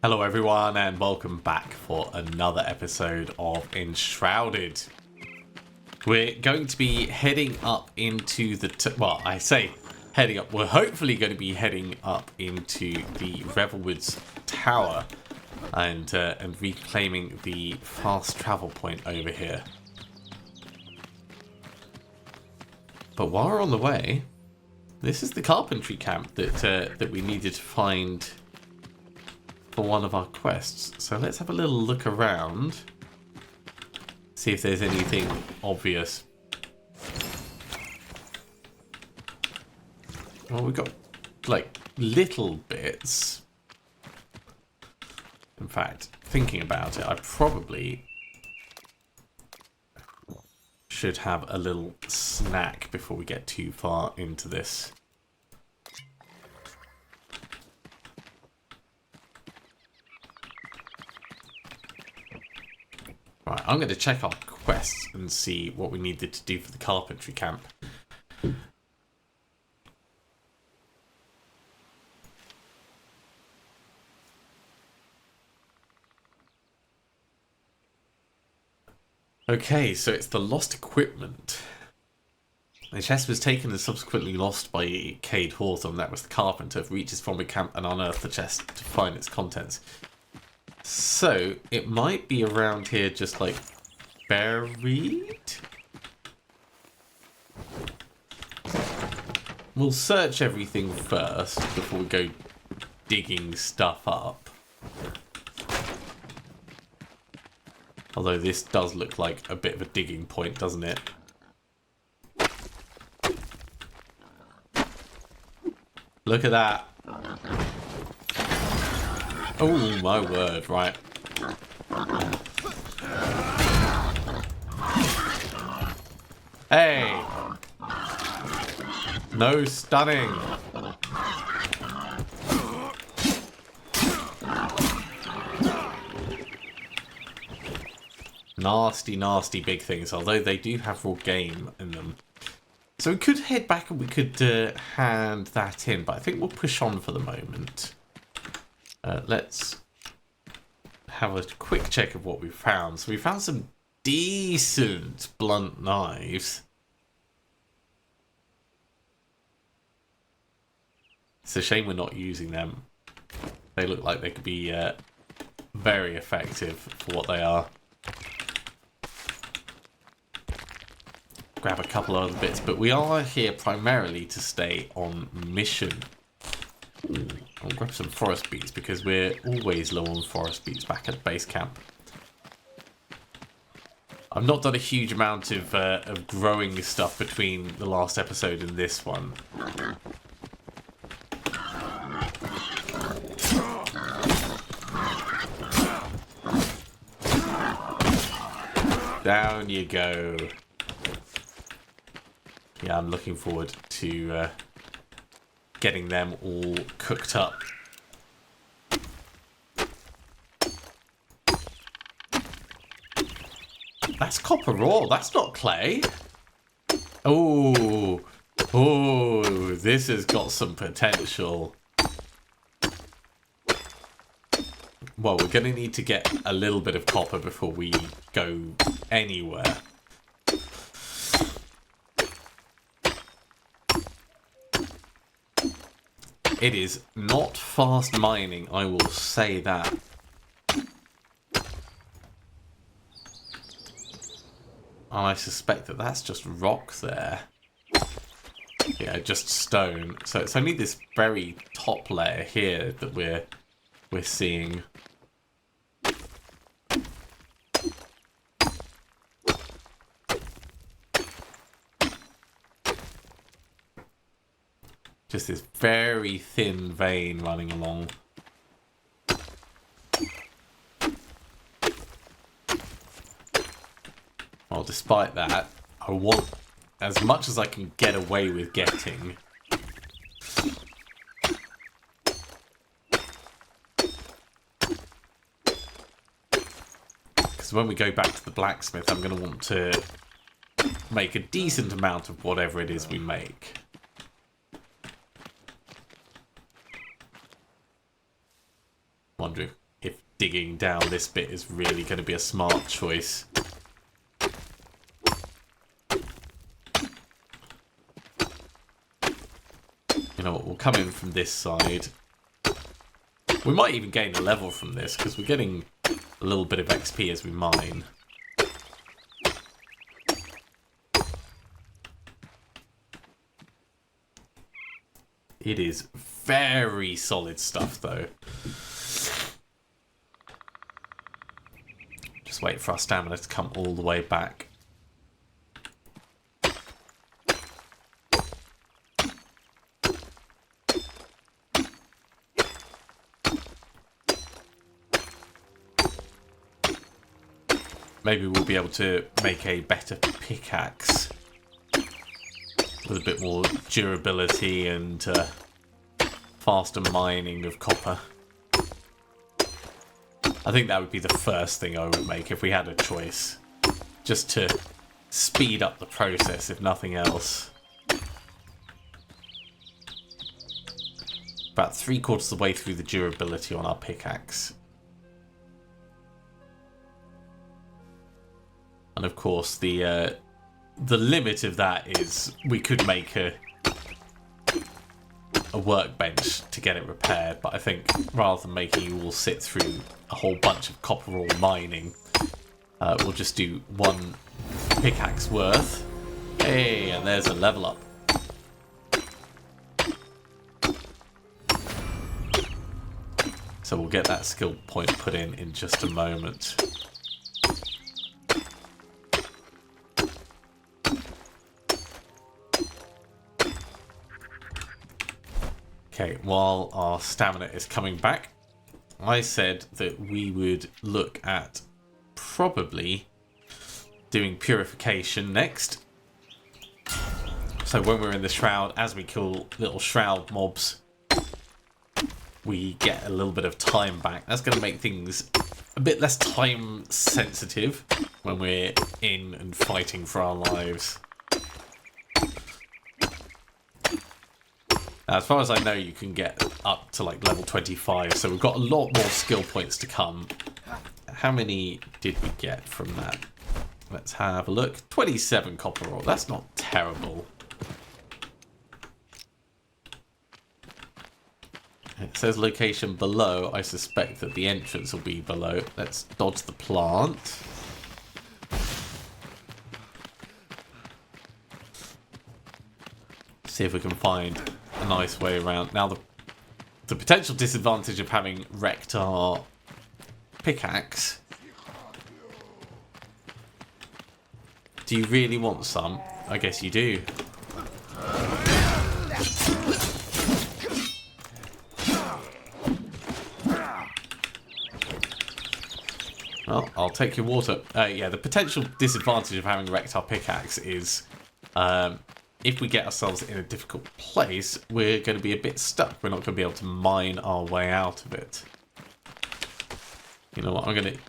Hello everyone and welcome back for another episode of Enshrouded. We're going to be heading up into the... well, I say heading up. We're hopefully going to be heading up into the Revelwood's tower and reclaiming the fast travel point over here. But while we're on the way, this is the carpentry camp that we needed to find for one of our quests. So let's have a little look around, see if there's anything obvious. Well, we've got like little bits. In fact, thinking about it, I probably should have a little snack before we get too far into this. Right, I'm going to check our quests and see what we needed to do for the carpentry camp. Okay, so it's the lost equipment. The chest was taken and subsequently lost by Cade Hawthorne. That was the carpenter. Reaches from the camp and unearthed the chest to find its contents. So, it might be around here just like buried? We'll search everything first before we go digging stuff up. Although this does look like a bit of a digging point, doesn't it? Look at that. Oh my word, right. Hey! No stunning! Nasty, nasty big things, although they do have raw game in them. So we could head back and we could hand that in, but I think we'll push on for the moment. Let's have a quick check of what we found. So we found some decent blunt knives. It's a shame we're not using them. They look like they could be very effective for what they are. Grab a couple of other bits, but we are here primarily to stay on mission. Ooh, I'll grab some forest beets because we're always low on forest beets back at base camp. I've not done a huge amount of growing stuff between the last episode and this one. Down you go. Yeah, I'm looking forward to getting them all cooked up. That's copper raw, that's not clay. Oh, oh, this has got some potential. Well, we're going to need to get a little bit of copper before we go anywhere. It is not fast mining, I will say that. And I suspect that that's just rock there. Yeah, just stone. So it's only this very top layer here that we're seeing. Just this very thin vein running along. Well, despite that, I want as much as I can get away with getting. Because when we go back to the blacksmith, I'm going to want to make a decent amount of whatever it is we make. Wondering, if digging down this bit is really going to be a smart choice. You know what, we'll come in from this side. We might even gain a level from this, because we're getting a little bit of XP as we mine. It is very solid stuff, though. Just wait for our stamina to come all the way back. Maybe we'll be able to make a better pickaxe with a bit more durability and faster mining of copper. I think that would be the first thing I would make if we had a choice. Just to speed up the process, if nothing else. About 3/4 of the way through the durability on our pickaxe. And of course, the limit of that is we could make a workbench to get it repaired, but I think rather than making you all sit through a whole bunch of copper ore mining, we'll just do one pickaxe worth. Hey, and there's a level up. So we'll get that skill point put in just a moment. Okay, while our stamina is coming back, I said that we would look at probably doing purification next. So when we're in the shroud, as we kill little shroud mobs, we get a little bit of time back. That's going to make things a bit less time sensitive when we're in and fighting for our lives. As far as I know, you can get up to like level 25, so we've got a lot more skill points to come. How many did we get from that? Let's have a look. 27 copper ore. That's not terrible. It says location below. I suspect that the entrance will be below. Let's dodge the plant. See if we can find a nice way around. Now, the potential disadvantage of having wrecked our pickaxe. Do you really want some? I guess you do. Well, I'll take your water. Yeah, the potential disadvantage of having wrecked our pickaxe is if we get ourselves in a difficult place, we're going to be a bit stuck. We're not going to be able to mine our way out of it. You know what? I'm going to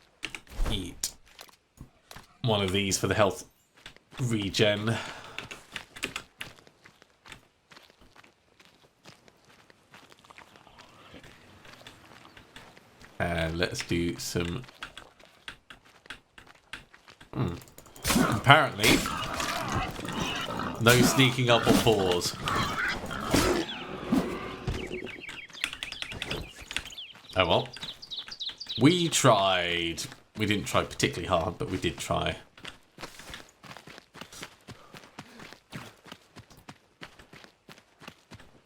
eat one of these for the health regen. And let's do some... Apparently, no sneaking up on fours. Oh well. We tried. We didn't try particularly hard, but we did try.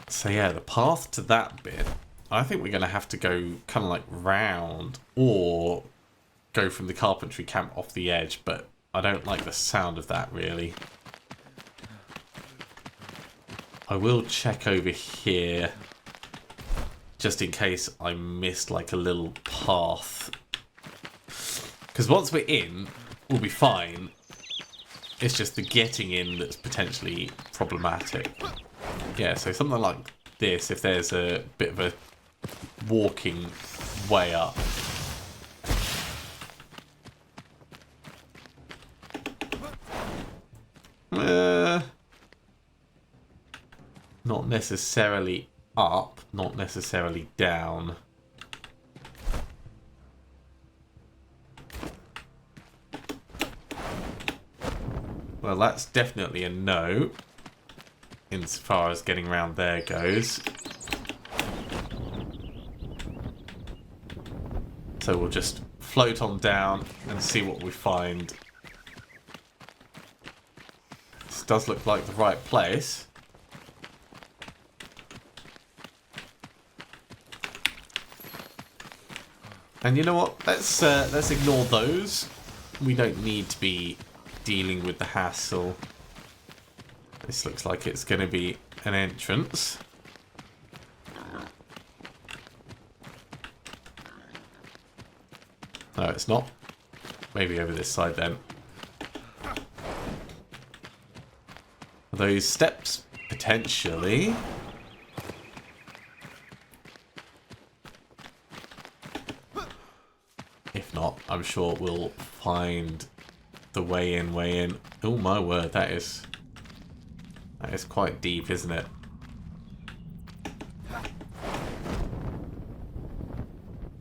So yeah, the path to that bit, I think we're going to have to go kind of like round or go from the carpentry camp off the edge, but I don't like the sound of that really. I will check over here just in case I missed like a little path. Because once we're in, we'll be fine. It's just the getting in that's potentially problematic. Yeah, so something like this, if there's a bit of a walking way up. Not necessarily up, not necessarily down. Well, that's definitely a no. Insofar as getting around there goes. So we'll just float on down and see what we find. This does look like the right place. And you know what? Let's ignore those. We don't need to be dealing with the hassle. This looks like it's going to be an entrance. No, it's not. Maybe over this side then. Are those steps? Potentially. If not, I'm sure we'll find the way in. Oh my word, that is quite deep, isn't it?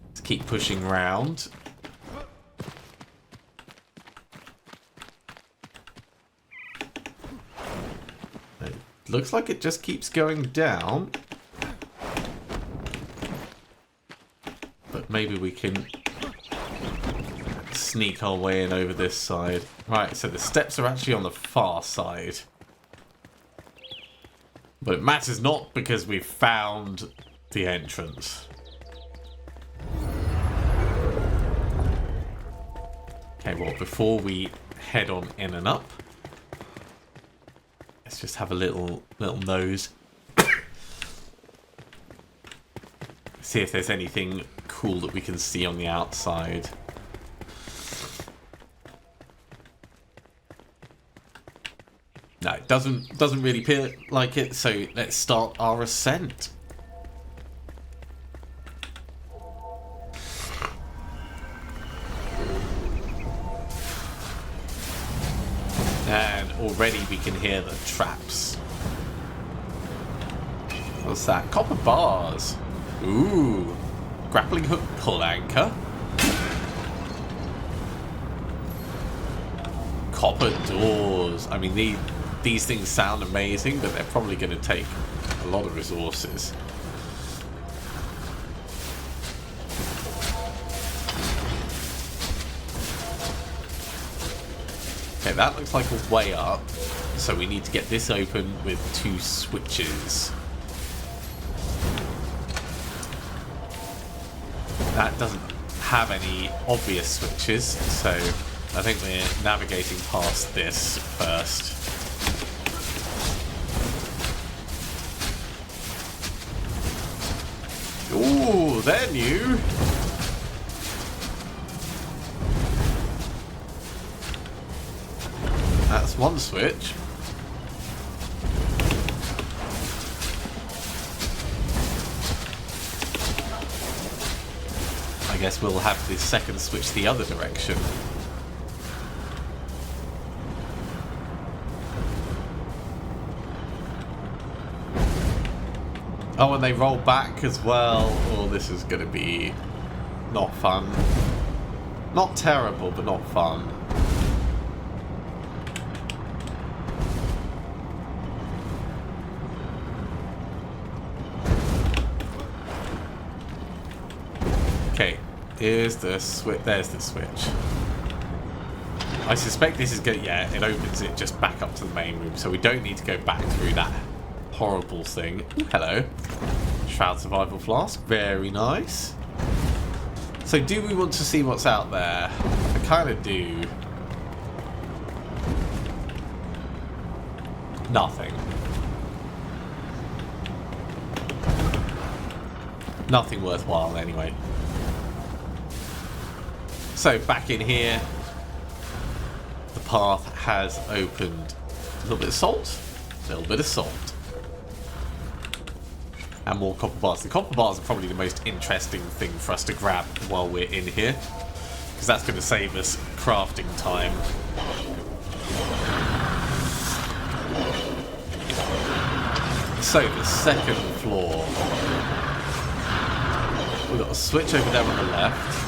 Let's keep pushing round. It looks like it just keeps going down. But maybe we can sneak our way in over this side. Right, so the steps are actually on the far side. But it matters not because we've found the entrance. Okay, well, before we head on in and up, let's just have a little nose. See if there's anything cool that we can see on the outside. No, it doesn't really appear like it, so let's start our ascent. And already we can hear the traps. What's that? Copper bars. Ooh. Grappling hook pull anchor. Copper doors. I mean, these things sound amazing, but they're probably going to take a lot of resources. Okay, that looks like a way up. So we need to get this open with 2 switches. That doesn't have any obvious switches, so I think we're navigating past this first. Ooh, they're new. That's one switch. I guess we'll have the second switch the other direction. Oh, and they roll back as well. Oh, this is going to be not fun. Not terrible, but not fun. Okay, here's the switch. There's the switch. I suspect this is going to... Yeah, it opens it just back up to the main room, so we don't need to go back through that horrible thing. Ooh, hello. Shroud survival flask. Very nice. So do we want to see what's out there? I kind of do. Nothing. Nothing worthwhile anyway. So back in here, the path has opened. A little bit of salt. A little bit of salt. And more copper bars. The copper bars are probably the most interesting thing for us to grab while we're in here, because that's going to save us crafting time. So, the second floor. We've got a switch over there on the left.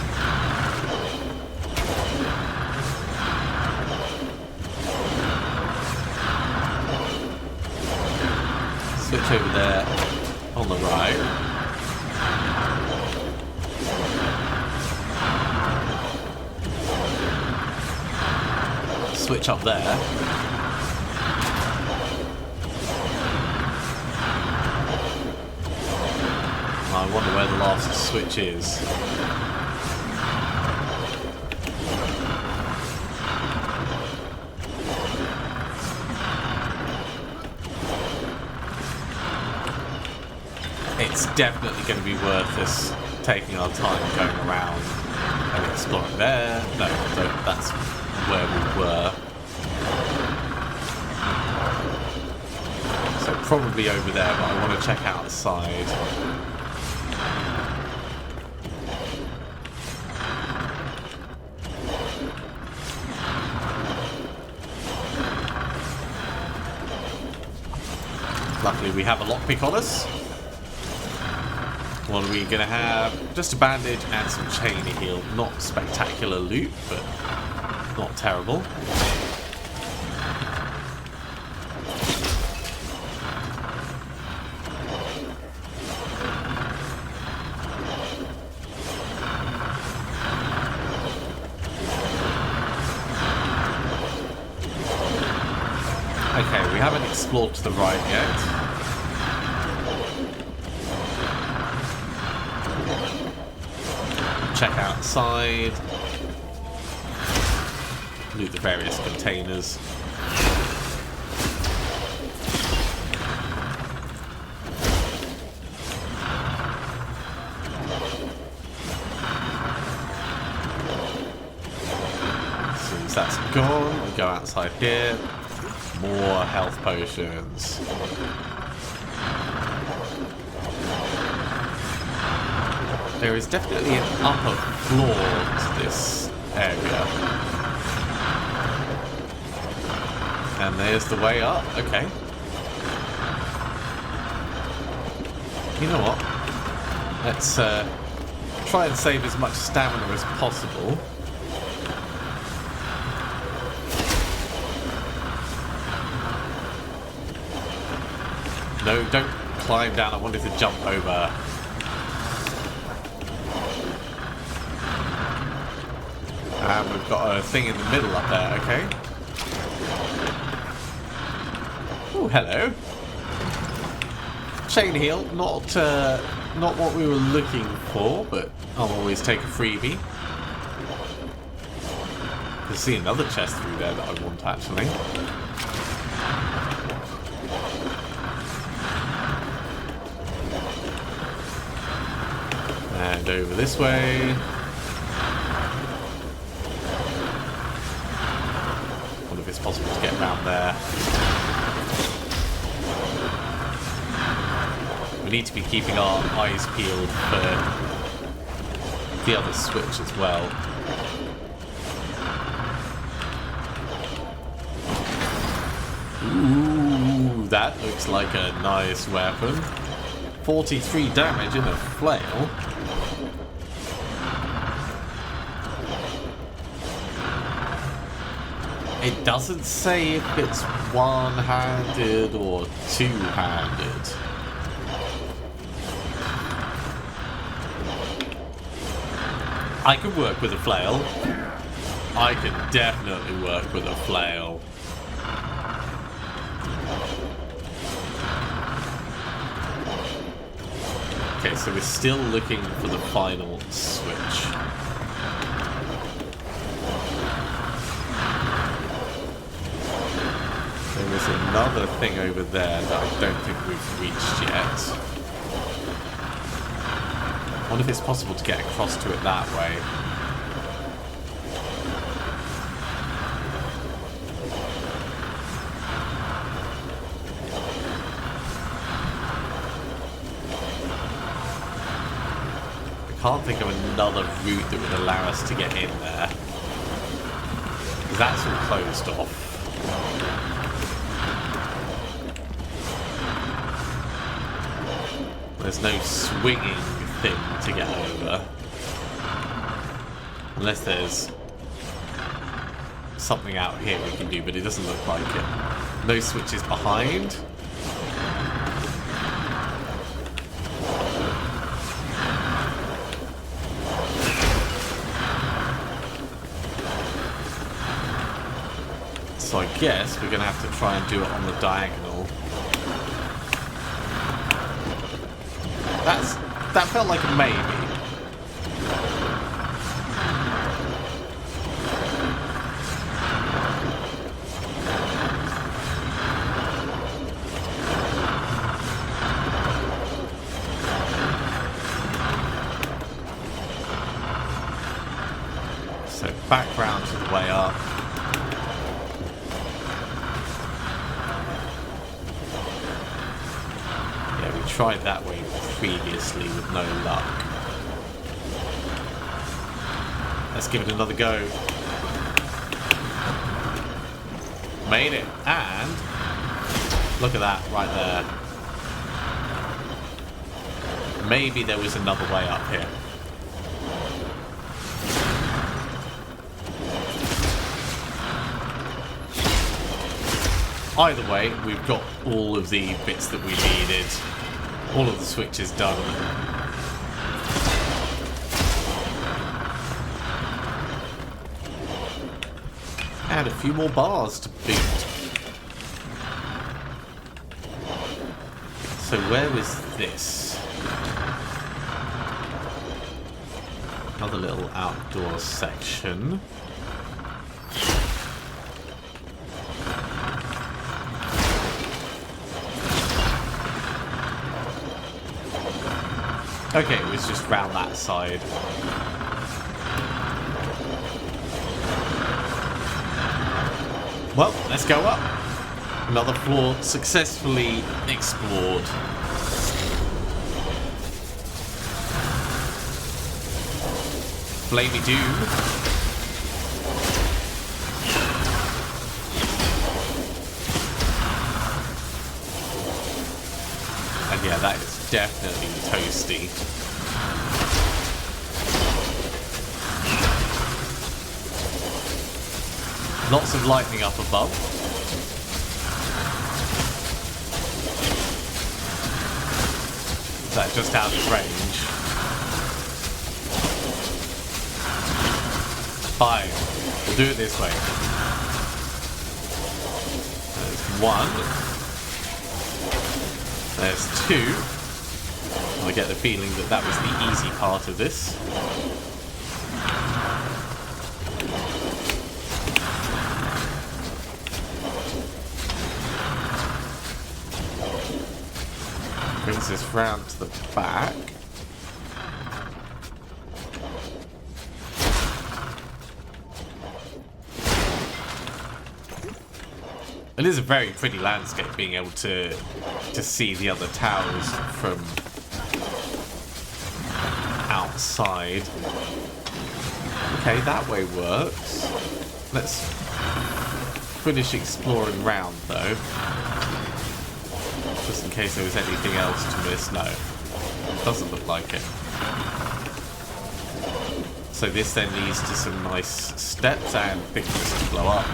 switch over there on the right. Switch up there. I wonder where the last switch is. It's definitely going to be worth us taking our time going around and exploring there. No, that's where we were. So probably over there, but I want to check outside. Luckily we have a lockpick on us. What are we going to have? Just a bandage and some chain heal. Not spectacular loot, but not terrible. Okay, we haven't explored to the right yet. Check outside. Loot the various containers. As soon as that's gone, we go outside here. More health potions. There is definitely an upper floor to this area. And there's the way up. Okay. You know what? Let's try and save as much stamina as possible. No, don't climb down. I wanted to jump over. And we've got a thing in the middle up there, okay. Oh, hello. Chain heal, not what we were looking for, but I'll always take a freebie. I see another chest through there that I want, actually. And over this way. It's possible to get around there. We need to be keeping our eyes peeled for the other switch as well. Ooh, that looks like a nice weapon. 43 damage in a flail. It doesn't say if it's one-handed or two-handed. I can work with a flail. I can definitely work with a flail. Okay, so we're still looking for the final switch. There's another thing over there that I don't think we've reached yet. I wonder if it's possible to get across to it that way. I can't think of another route that would allow us to get in there. Because that's all closed off. There's no swinging thing to get over. Unless there's something out here we can do, but it doesn't look like it. No switches behind. So I guess we're going to have to try and do it on the diagonal. That felt like a maybe. So back round to the way up. Yeah, we tried that way previously with no luck. Let's give it another go. Made it, and look at that right there. Maybe there was another way up here. Either way, we've got all of the bits that we needed. All of the switches done. And a few more bars to boot. So where is this? Another little outdoor section. Okay, it was just round that side. Well, let's go up. Another floor successfully explored. Flamey Doom. And yeah, that is definitely toasty. Lots of lightning up above. Is that just out of range? Fine. We'll do it this way. There's one. There's two. I get the feeling that that was the easy part of this. Brings us round to the back. It is a very pretty landscape, being able to see the other towers from outside. Okay, that way works. Let's finish exploring round though. Just in case there was anything else to miss. No, doesn't look like it. So this then leads to some nice steps and things to blow up.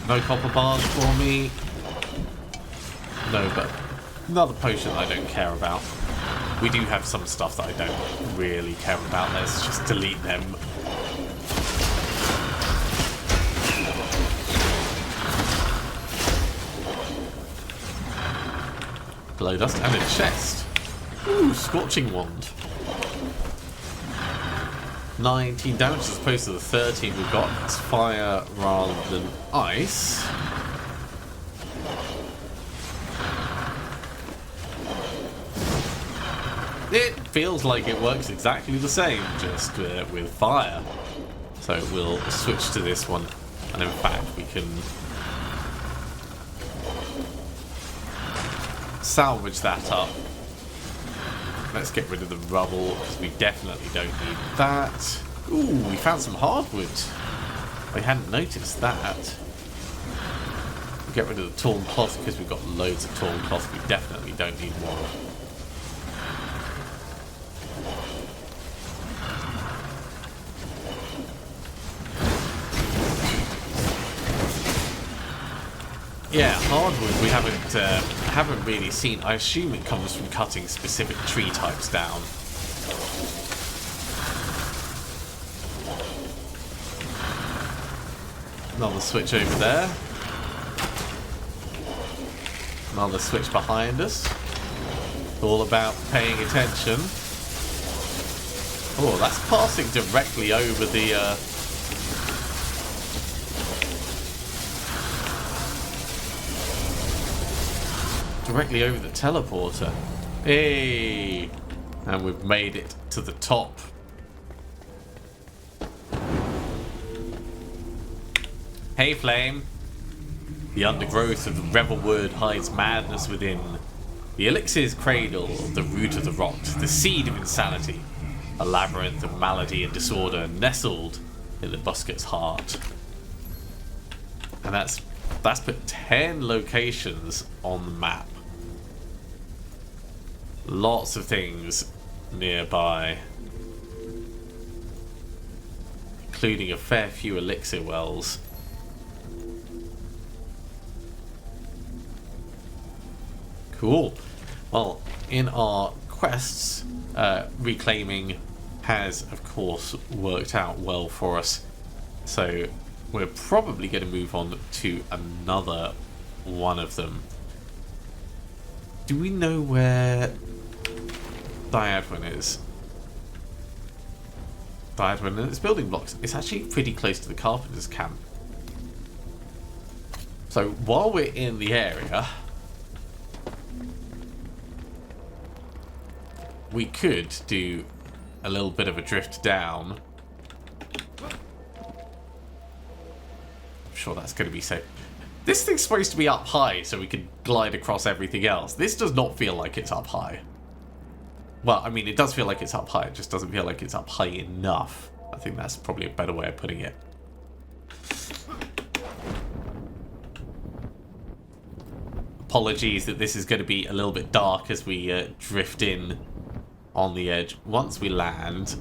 No copper bars for me. No, but another potion I don't care about. We do have some stuff that I don't really care about. Let's just delete them. Blow dust and a chest. Ooh, scorching wand. 19 damage as opposed to the 13 we've got. It's fire rather than ice. It feels like it works exactly the same, just with fire. So we'll switch to this one, and in fact we can salvage that up. Let's get rid of the rubble, because we definitely don't need that. Ooh, we found some hardwood. I hadn't noticed that. We'll get rid of the torn cloth, because we've got loads of torn cloth. We definitely don't need more. Yeah, hardwood we haven't really seen. I assume it comes from cutting specific tree types down. Another switch over there. Another switch behind us. All about paying attention. Oh, that's passing directly over the... directly over the teleporter. Hey! And we've made it to the top. Hey, Flame. The undergrowth of the Revelwood hides madness within. The elixir's cradle, the root of the rot, the seed of insanity. A labyrinth of malady and disorder nestled in the busket's heart. And that's put 10 locations on the map. Lots of things nearby. Including a fair few elixir wells. Cool. Well, in our quests, reclaiming has, of course, worked out well for us. So we're probably going to move on to another one of them. Do we know where Diadwin is? Diadwin and its building blocks. It's actually pretty close to the carpenter's camp. So while we're in the area, we could do a little bit of a drift down. I'm sure that's going to be safe. This thing's supposed to be up high so we can glide across everything else. This does not feel like it's up high. Well, I mean, it does feel like it's up high. It just doesn't feel like it's up high enough. I think that's probably a better way of putting it. Apologies that this is going to be a little bit dark as we drift in on the edge. Once we land,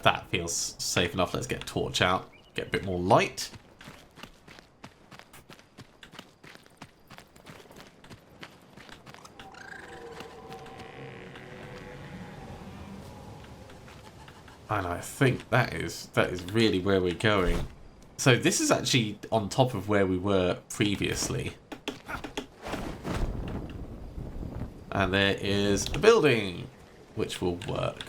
that feels safe enough. Let's get a torch out, get a bit more light. And I think that is really where we're going. So this is actually on top of where we were previously. And there is a building, which will work.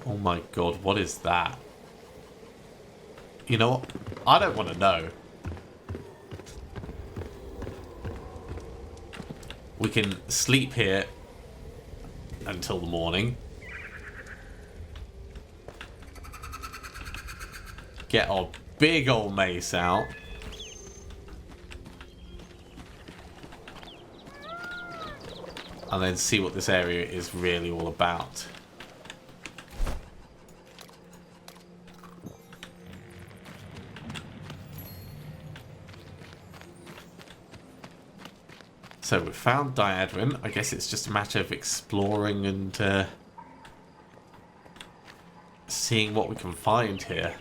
Oh my god, what is that? You know what? I don't want to know. We can sleep here until the morning. Get our big old mace out. And then see what this area is really all about. So we've found Diadwin. I guess it's just a matter of exploring and seeing what we can find here.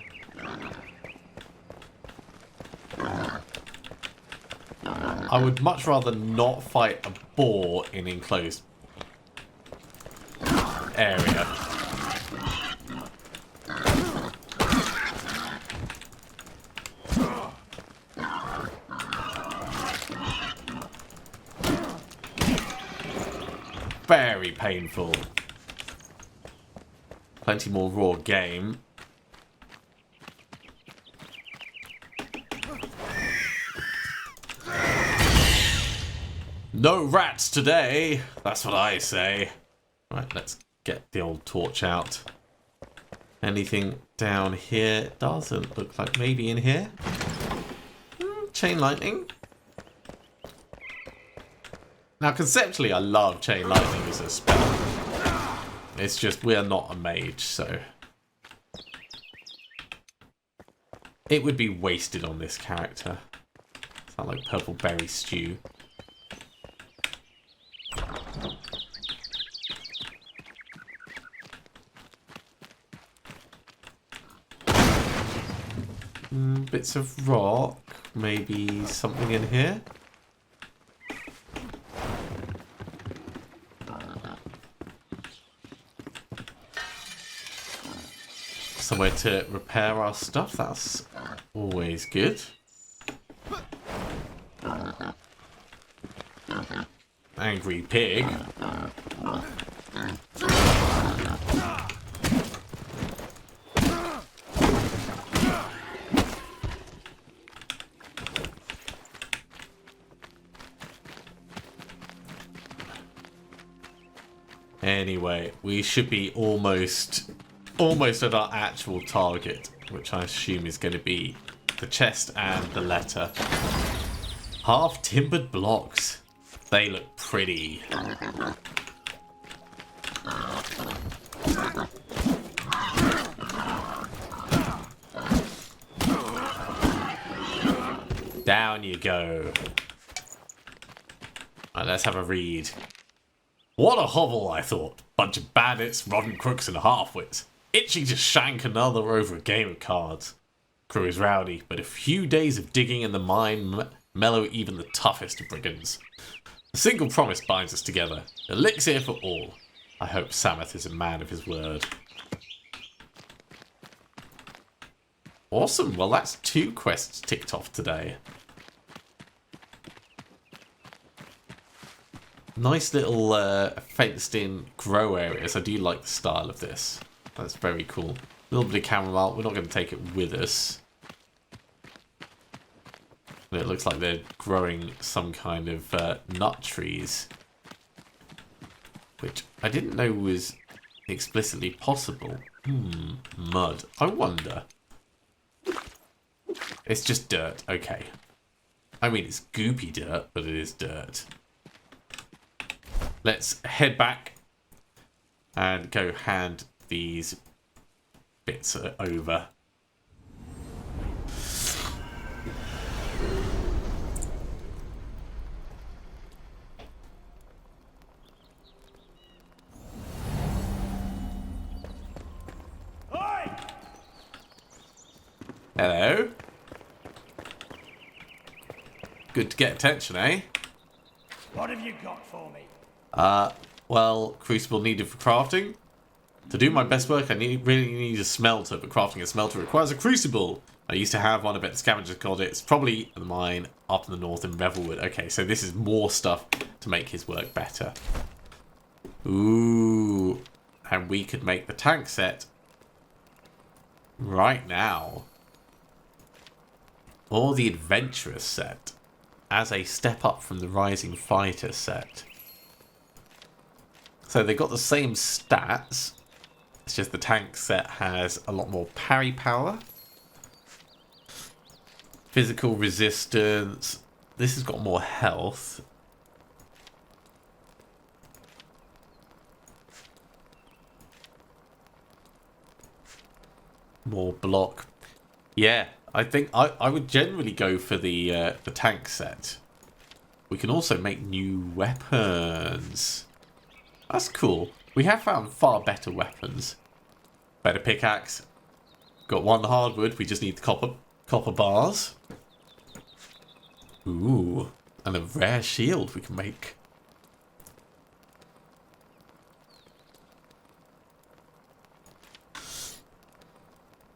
I would much rather not fight a boar in enclosed area. Very painful. Plenty more raw game. No rats today! That's what I say. Right, let's get the old torch out. Anything down here? Doesn't look like maybe in here. Chain lightning. Now, conceptually, I love chain lightning as a spell. It's just we're not a mage, so it would be wasted on this character. Sound like purple berry stew. Bits of rock. Maybe something in here. Somewhere to repair our stuff. That's always good. Angry pig. Anyway, we should be almost at our actual target, which I assume is going to be the chest and the letter. Half timbered blocks. They look pretty. Down you go. Right, let's have a read. What a hovel, I thought. Bunch of bandits, rotten crooks, and half-wits. Itching to shank another over a game of cards. Crew is rowdy, but a few days of digging in the mine mellow even the toughest of brigands. A single promise binds us together. Elixir for all. I hope Samath is a man of his word. Awesome. Well, that's 2 quests ticked off today. Nice little fenced-in grow areas. I do like the style of this. That's very cool. A little bit of camera art. We're not going to take it with us. It looks like they're growing some kind of nut trees, which I didn't know was explicitly possible. Mud. I wonder. It's just dirt. Okay. I mean, it's goopy dirt, but it is dirt. Let's head back and go hand these bits over. Hello. Good to get attention, eh? What have you got for me? Well, crucible needed for crafting. To do my best work, I really need a smelter, but crafting a smelter requires a crucible. I used to have one, I bet the scavengers got it. It's probably the mine up in the north in Revelwood. Okay, so this is more stuff to make his work better. Ooh. And we could make the tank set right now. Or the adventurous set as a step up from the rising fighter set. So they've got the same stats. It's just the tank set has a lot more parry power. Physical resistance. This has got more health. More block. Yeah, I think I would generally go for the tank set. We can also make new weapons. That's cool. We have found far better weapons. Better pickaxe. Got 1 hardwood. We just need the copper bars. Ooh. And a rare shield we can make.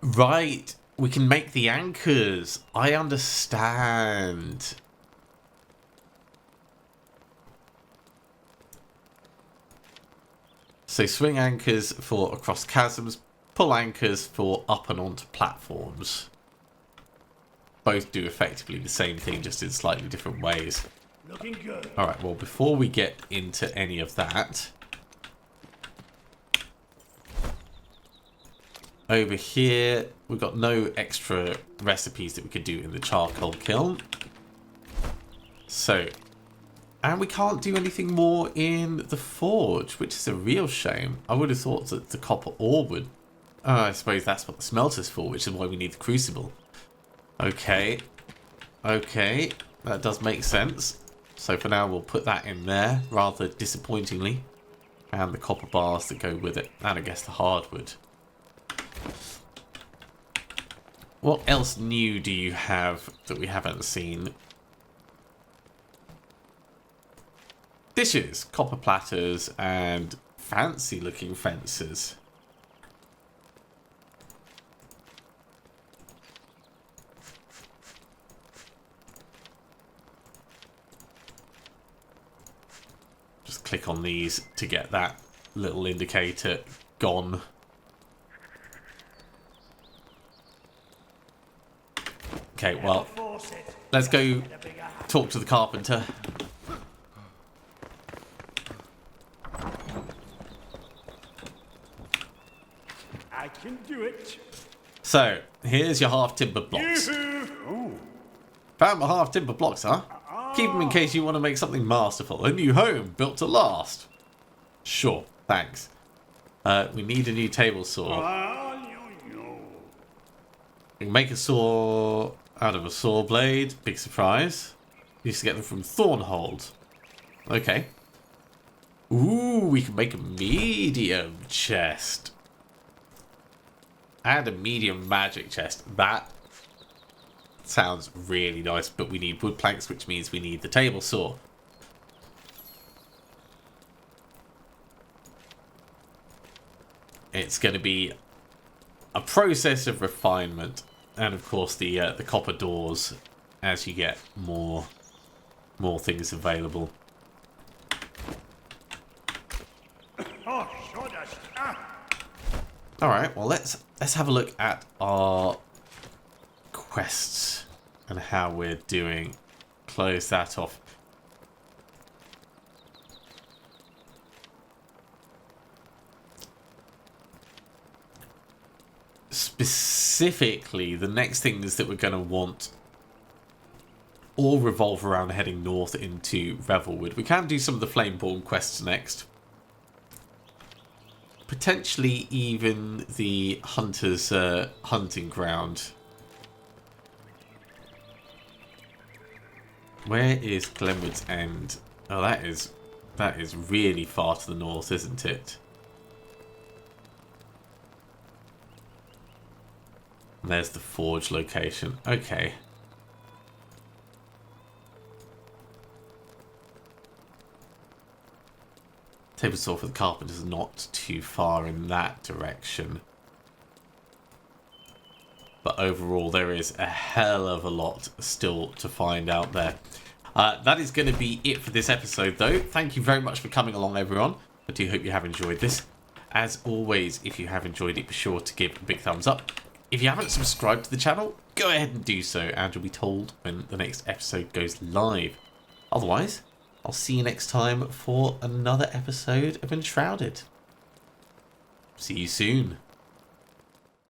Right. We can make the anchors. I understand. So swing anchors for across chasms, pull anchors for up and onto platforms. Both do effectively the same thing, just in slightly different ways. Looking good. Alright, well, before we get into any of that, over here, we've got no extra recipes that we could do in the charcoal kiln. So, and we can't do anything more in the forge, which is a real shame. I would have thought that the copper ore would... I suppose that's what the smelter's for, which is why we need the crucible. Okay. Okay, that does make sense. So for now, we'll put that in there, rather disappointingly. And the copper bars that go with it, and I guess the hardwood. What else new do you have that we haven't seen? Dishes, copper platters, and fancy looking fences. Just click on these to get that little indicator gone. Okay, well, let's go talk to the carpenter. I can do it. So, here's your half timber blocks. Found my half timber blocks, huh? Keep them in case you want to make something masterful. A new home built to last. Sure, thanks. We need a new table saw. We can make a saw out of a saw blade. Big surprise. Used to get them from Thornhold. Okay. Ooh, we can make a medium chest. And a medium magic chest. That sounds really nice, but we need wood planks, which means we need the table saw. It's going to be a process of refinement, and of course the copper doors as you get more things available. Oh, sawdust. All right, well let's have a look at our quests and how we're doing. Close that off. Specifically, the next things that we're going to want all revolve around heading north into Revelwood. We can do some of the Flameborn quests next. Potentially even the Hunter's hunting ground. Where is Glenwood's End? Oh, that is really far to the north, isn't it? And there's the forge location. Okay. Table saw for the carpenter's not too far in that direction. But overall, there is a hell of a lot still to find out there. That is going to be it for this episode, though. Thank you very much for coming along, everyone. I do hope you have enjoyed this. As always, if you have enjoyed it, be sure to give a big thumbs up. If you haven't subscribed to the channel, go ahead and do so, and you'll be told when the next episode goes live. Otherwise, I'll see you next time for another episode of Enshrouded. See you soon.